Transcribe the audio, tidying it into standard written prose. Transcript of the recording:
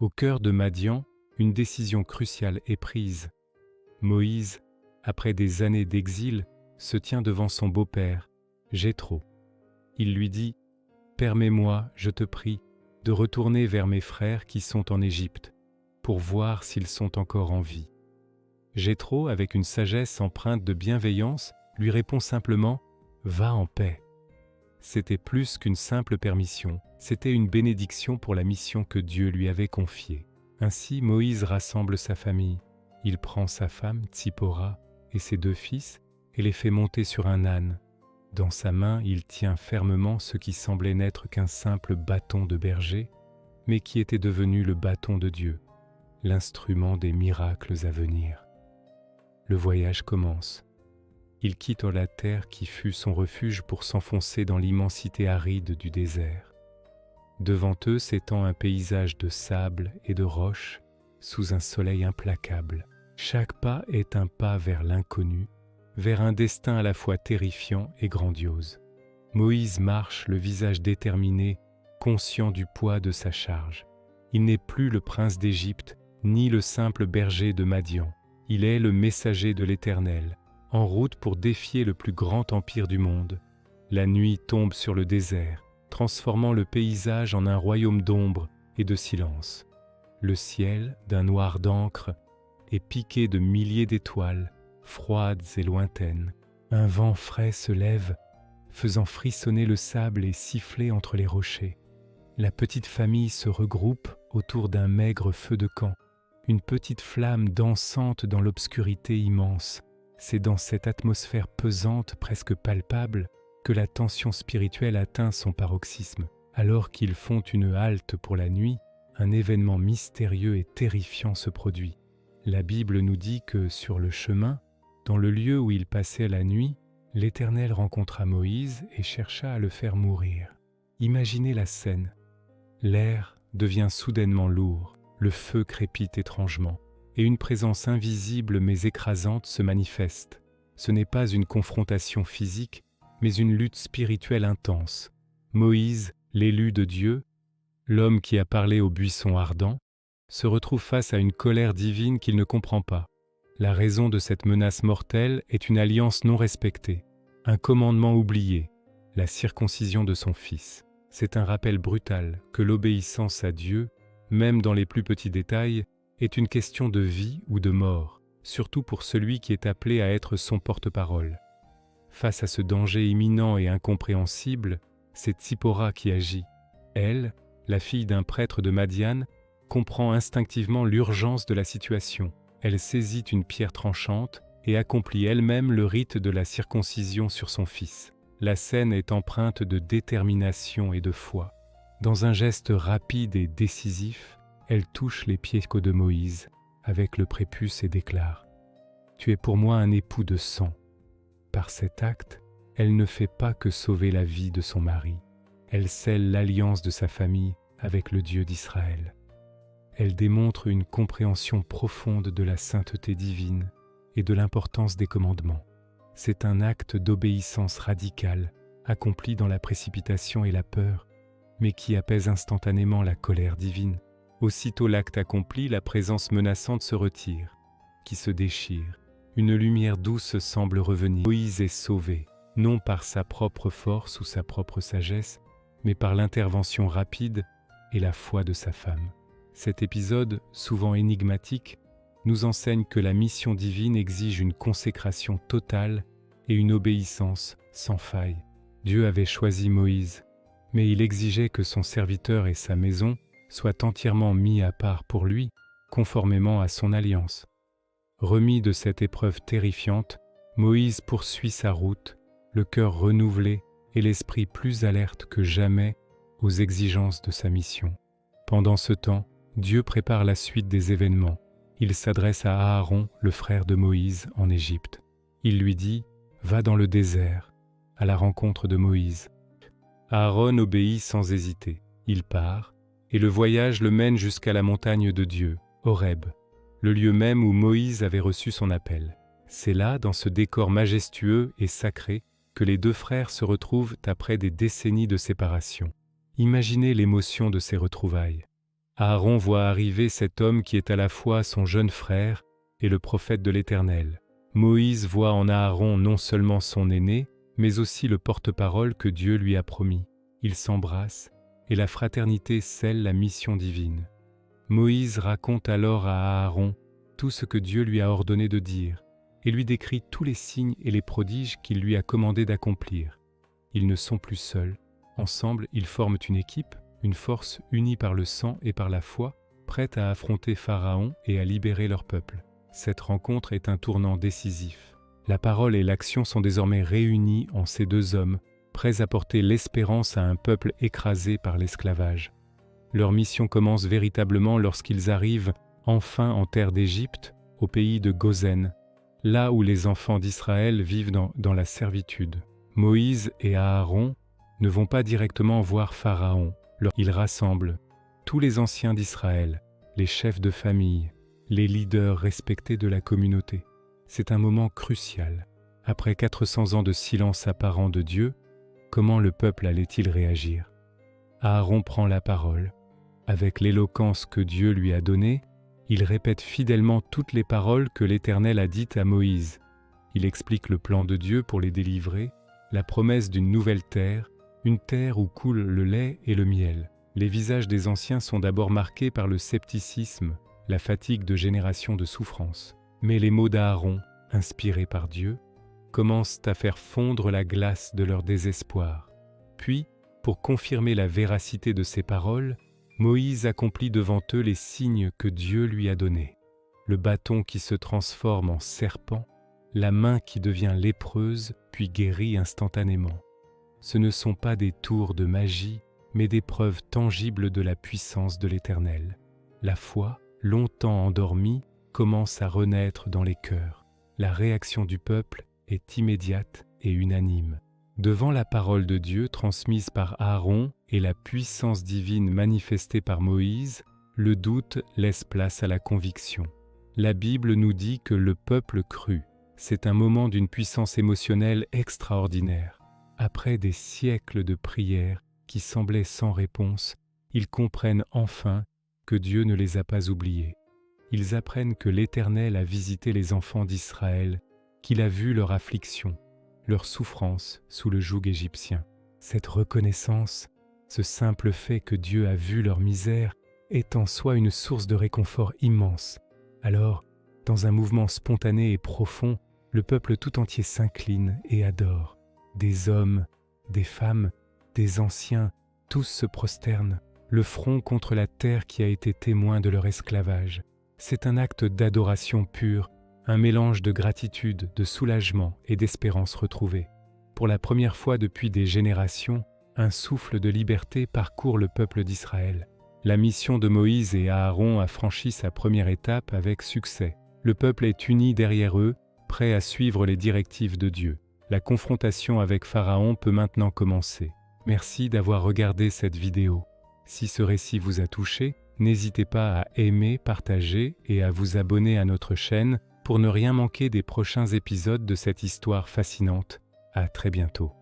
Au cœur de Madian, une décision cruciale est prise. Moïse, après des années d'exil, se tient devant son beau-père, Jéthro. Il lui dit « Permets-moi, je te prie, de retourner vers mes frères qui sont en Égypte, pour voir s'ils sont encore en vie. » Jéthro, avec une sagesse empreinte de bienveillance, lui répond simplement « Va en paix ». C'était plus qu'une simple permission, c'était une bénédiction pour la mission que Dieu lui avait confiée. Ainsi, Moïse rassemble sa famille. Il prend sa femme, Tsipora, et ses 2 fils, et les fait monter sur un âne. Dans sa main, il tient fermement ce qui semblait n'être qu'un simple bâton de berger, mais qui était devenu le bâton de Dieu, l'instrument des miracles à venir. Le voyage commence. Ils quittent la terre qui fut son refuge pour s'enfoncer dans l'immensité aride du désert. Devant eux s'étend un paysage de sable et de roches sous un soleil implacable. Chaque pas est un pas vers l'inconnu, vers un destin à la fois terrifiant et grandiose. Moïse marche le visage déterminé, conscient du poids de sa charge. Il n'est plus le prince d'Égypte, ni le simple berger de Madian. Il est le messager de l'Éternel, en route pour défier le plus grand empire du monde. La nuit tombe sur le désert, transformant le paysage en un royaume d'ombre et de silence. Le ciel, d'un noir d'encre, est piqué de milliers d'étoiles, froides et lointaines. Un vent frais se lève, faisant frissonner le sable et siffler entre les rochers. La petite famille se regroupe autour d'un maigre feu de camp, une petite flamme dansante dans l'obscurité immense. C'est dans cette atmosphère pesante, presque palpable, que la tension spirituelle atteint son paroxysme. Alors qu'ils font une halte pour la nuit, un événement mystérieux et terrifiant se produit. La Bible nous dit que sur le chemin, dans le lieu où ils passaient la nuit, l'Éternel rencontra Moïse et chercha à le faire mourir. Imaginez la scène. L'air devient soudainement lourd, le feu crépite étrangement, et une présence invisible mais écrasante se manifeste. Ce n'est pas une confrontation physique, mais une lutte spirituelle intense. Moïse, l'élu de Dieu, l'homme qui a parlé au buisson ardent, se retrouve face à une colère divine qu'il ne comprend pas. La raison de cette menace mortelle est une alliance non respectée, un commandement oublié, la circoncision de son fils. C'est un rappel brutal que l'obéissance à Dieu, même dans les plus petits détails, est une question de vie ou de mort, surtout pour celui qui est appelé à être son porte-parole. Face à ce danger imminent et incompréhensible, c'est Tsipora qui agit. Elle, la fille d'un prêtre de Madian, comprend instinctivement l'urgence de la situation. Elle saisit une pierre tranchante et accomplit elle-même le rite de la circoncision sur son fils. La scène est empreinte de détermination et de foi. Dans un geste rapide et décisif, elle touche les pieds de Moïse avec le prépuce et déclare « Tu es pour moi un époux de sang ». Par cet acte, elle ne fait pas que sauver la vie de son mari. Elle scelle l'alliance de sa famille avec le Dieu d'Israël. Elle démontre une compréhension profonde de la sainteté divine et de l'importance des commandements. C'est un acte d'obéissance radicale, accompli dans la précipitation et la peur, mais qui apaise instantanément la colère divine. Aussitôt l'acte accompli, la présence menaçante se retire, qui se déchire. Une lumière douce semble revenir. Moïse est sauvé, non par sa propre force ou sa propre sagesse, mais par l'intervention rapide et la foi de sa femme. Cet épisode, souvent énigmatique, nous enseigne que la mission divine exige une consécration totale et une obéissance sans faille. Dieu avait choisi Moïse, mais il exigeait que son serviteur et sa maison soient entièrement mis à part pour lui, conformément à son alliance. Remis de cette épreuve terrifiante, Moïse poursuit sa route, le cœur renouvelé et l'esprit plus alerte que jamais aux exigences de sa mission. Pendant ce temps, Dieu prépare la suite des événements. Il s'adresse à Aaron, le frère de Moïse, en Égypte. Il lui dit « Va dans le désert, à la rencontre de Moïse ». Aaron obéit sans hésiter. Il part, et le voyage le mène jusqu'à la montagne de Dieu, Horeb, le lieu même où Moïse avait reçu son appel. C'est là, dans ce décor majestueux et sacré, que les 2 frères se retrouvent après des décennies de séparation. Imaginez l'émotion de ces retrouvailles. Aaron voit arriver cet homme qui est à la fois son jeune frère et le prophète de l'Éternel. Moïse voit en Aaron non seulement son aîné, mais aussi le porte-parole que Dieu lui a promis. Ils s'embrassent et la fraternité scelle la mission divine. Moïse raconte alors à Aaron tout ce que Dieu lui a ordonné de dire et lui décrit tous les signes et les prodiges qu'il lui a commandé d'accomplir. Ils ne sont plus seuls. Ensemble, ils forment une équipe, une force unie par le sang et par la foi, prête à affronter Pharaon et à libérer leur peuple. Cette rencontre est un tournant décisif. La parole et l'action sont désormais réunies en ces deux hommes, prêts à porter l'espérance à un peuple écrasé par l'esclavage. Leur mission commence véritablement lorsqu'ils arrivent enfin en terre d'Égypte, au pays de Goshen, là où les enfants d'Israël vivent dans la servitude. Moïse et Aaron ne vont pas directement voir Pharaon. Ils rassemblent tous les anciens d'Israël, les chefs de famille, les leaders respectés de la communauté. C'est un moment crucial. Après 400 ans de silence apparent de Dieu, comment le peuple allait-il réagir? Aaron prend la parole. Avec l'éloquence que Dieu lui a donnée, il répète fidèlement toutes les paroles que l'Éternel a dites à Moïse. Il explique le plan de Dieu pour les délivrer, la promesse d'une nouvelle terre, une terre où coule le lait et le miel. Les visages des anciens sont d'abord marqués par le scepticisme, la fatigue de générations de souffrance. Mais les mots d'Aaron, inspirés par Dieu, commencent à faire fondre la glace de leur désespoir. Puis, pour confirmer la véracité de ces paroles, Moïse accomplit devant eux les signes que Dieu lui a donnés. Le bâton qui se transforme en serpent, la main qui devient lépreuse puis guérit instantanément. Ce ne sont pas des tours de magie, mais des preuves tangibles de la puissance de l'Éternel. La foi, longtemps endormie, commence à renaître dans les cœurs. La réaction du peuple est immédiate et unanime. Devant la parole de Dieu transmise par Aaron et la puissance divine manifestée par Moïse, le doute laisse place à la conviction. La Bible nous dit que le peuple crut. C'est un moment d'une puissance émotionnelle extraordinaire. Après des siècles de prières qui semblaient sans réponse, ils comprennent enfin que Dieu ne les a pas oubliés. Ils apprennent que l'Éternel a visité les enfants d'Israël, qu'il a vu leur affliction, leur souffrance sous le joug égyptien. Cette reconnaissance, ce simple fait que Dieu a vu leur misère, est en soi une source de réconfort immense. Alors, dans un mouvement spontané et profond, le peuple tout entier s'incline et adore. Des hommes, des femmes, des anciens, tous se prosternent, le front contre la terre qui a été témoin de leur esclavage. C'est un acte d'adoration pure, un mélange de gratitude, de soulagement et d'espérance retrouvée. Pour la première fois depuis des générations, un souffle de liberté parcourt le peuple d'Israël. La mission de Moïse et Aaron a franchi sa première étape avec succès. Le peuple est uni derrière eux, prêt à suivre les directives de Dieu. La confrontation avec Pharaon peut maintenant commencer. Merci d'avoir regardé cette vidéo. Si ce récit vous a touché, n'hésitez pas à aimer, partager et à vous abonner à notre chaîne pour ne rien manquer des prochains épisodes de cette histoire fascinante. À très bientôt.